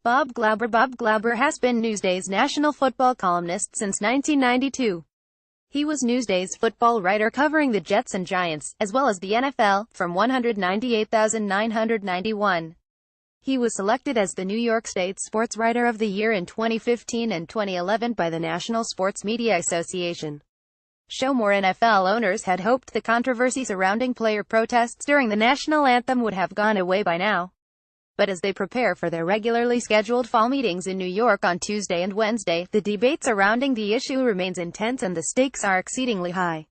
Bob Glauber has been Newsdays' national football columnist since 1992. He was Newsdays' football writer covering the Jets and Giants, as well as the NFL, from 198,991. He was selected as the New York State Sports Writer of the Year in 2015 and 2011 by the National Sports Media Association. More NFL owners had hoped the controversy surrounding player protests during the national anthem would have gone away by now. But as they prepare for their regularly scheduled fall meetings in New York on Tuesday and Wednesday, the debate surrounding the issue remains intense and the stakes are exceedingly high.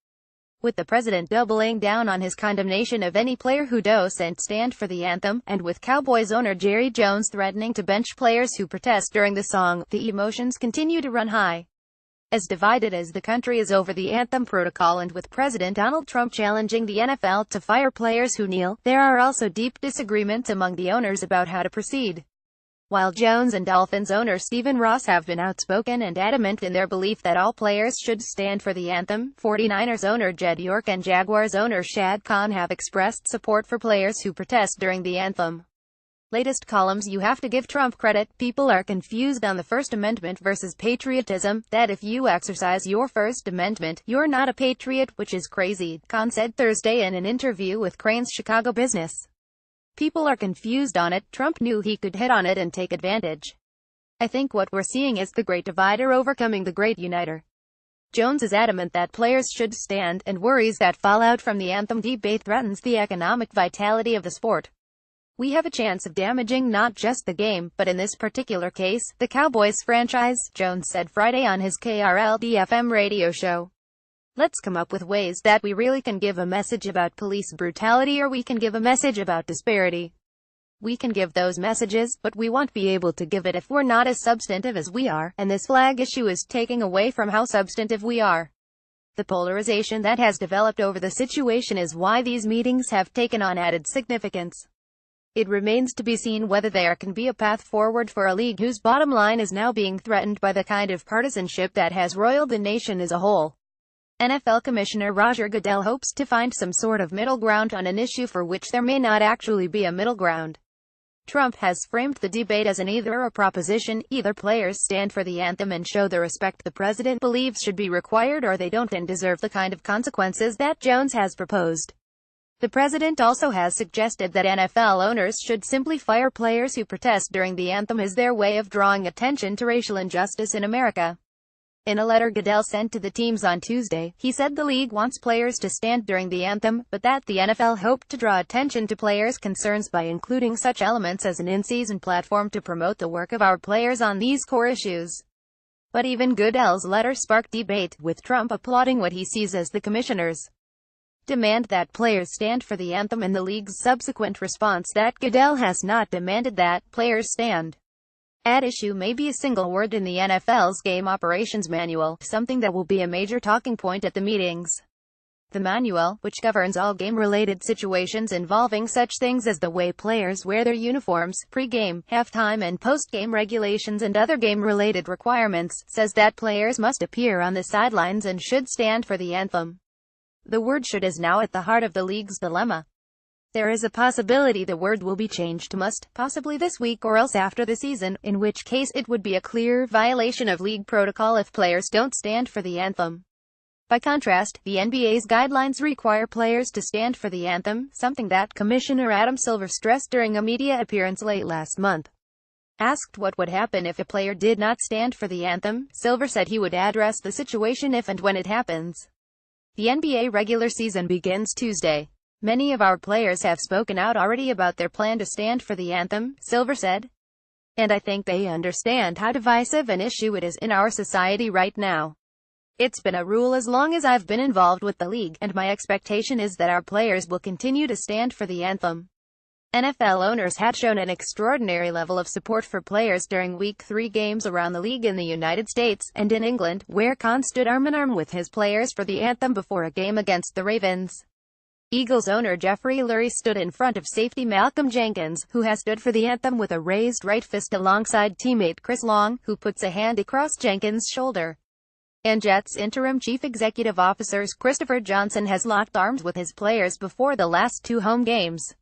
With the president doubling down on his condemnation of any player who doesn't stand for the anthem, and with Cowboys owner Jerry Jones threatening to bench players who protest during the song, the emotions continue to run high. As divided as the country is over the anthem protocol and with President Donald Trump challenging the NFL to fire players who kneel, there are also deep disagreements among the owners about how to proceed. While Jones and Dolphins owner Stephen Ross have been outspoken and adamant in their belief that all players should stand for the anthem, 49ers owner Jed York and Jaguars owner Shad Khan have expressed support for players who protest during the anthem. Latest columns: You have to give Trump credit. People are confused on the First Amendment versus patriotism, that if you exercise your First Amendment, you're not a patriot, which is crazy, Khan said Thursday in an interview with Crain's Chicago Business. People are confused on it. Trump knew he could hit on it and take advantage. I think what we're seeing is the great divider overcoming the great uniter. Jones is adamant that players should stand, and worries that fallout from the anthem debate threatens the economic vitality of the sport. We have a chance of damaging not just the game, but in this particular case, the Cowboys franchise, Jones said Friday on his KRLD-FM radio show. Let's come up with ways that we really can give a message about police brutality, or we can give a message about disparity. We can give those messages, but we won't be able to give it if we're not as substantive as we are, and this flag issue is taking away from how substantive we are. The polarization that has developed over the situation is why these meetings have taken on added significance. It remains to be seen whether there can be a path forward for a league whose bottom line is now being threatened by the kind of partisanship that has roiled the nation as a whole. NFL Commissioner Roger Goodell hopes to find some sort of middle ground on an issue for which there may not actually be a middle ground. Trump has framed the debate as an either-or proposition: either players stand for the anthem and show the respect the president believes should be required, or they don't and deserve the kind of consequences that Jones has proposed. The president also has suggested that NFL owners should simply fire players who protest during the anthem as their way of drawing attention to racial injustice in America. In a letter Goodell sent to the teams on Tuesday, he said the league wants players to stand during the anthem, but that the NFL hoped to draw attention to players' concerns by including such elements as an in-season platform to promote the work of our players on these core issues. But even Goodell's letter sparked debate, with Trump applauding what he sees as the commissioner's demand that players stand for the anthem and the league's subsequent response that Goodell has not demanded that players stand. At issue may be a single word in the NFL's Game Operations Manual, something that will be a major talking point at the meetings. The manual, which governs all game-related situations involving such things as the way players wear their uniforms, pre-game, halftime and post-game regulations and other game-related requirements, says that players must appear on the sidelines and should stand for the anthem. The word "should" is now at the heart of the league's dilemma. There is a possibility the word will be changed to "must," possibly this week or else after the season, in which case it would be a clear violation of league protocol if players don't stand for the anthem. By contrast, the NBA's guidelines require players to stand for the anthem, something that Commissioner Adam Silver stressed during a media appearance late last month. Asked what would happen if a player did not stand for the anthem, Silver said he would address the situation if and when it happens. The NBA regular season begins Tuesday. Many of our players have spoken out already about their plan to stand for the anthem, Silver said. And I think they understand how divisive an issue it is in our society right now. It's been a rule as long as I've been involved with the league, and my expectation is that our players will continue to stand for the anthem. NFL owners had shown an extraordinary level of support for players during Week 3 games around the league in the United States, and in England, where Khan stood arm-in-arm with his players for the anthem before a game against the Ravens. Eagles owner Jeffrey Lurie stood in front of safety Malcolm Jenkins, who has stood for the anthem with a raised right fist alongside teammate Chris Long, who puts a hand across Jenkins' shoulder. And Jets interim chief executive officer Christopher Johnson has locked arms with his players before the last two home games.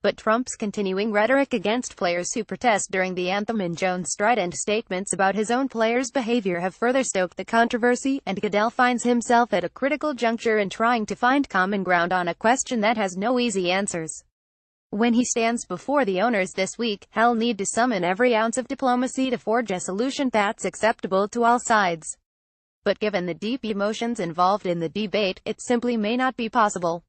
But Trump's continuing rhetoric against players who protest during the anthem and Jones' strident statements about his own players' behavior have further stoked the controversy, and Goodell finds himself at a critical juncture in trying to find common ground on a question that has no easy answers. When he stands before the owners this week, he'll need to summon every ounce of diplomacy to forge a solution that's acceptable to all sides. But given the deep emotions involved in the debate, it simply may not be possible.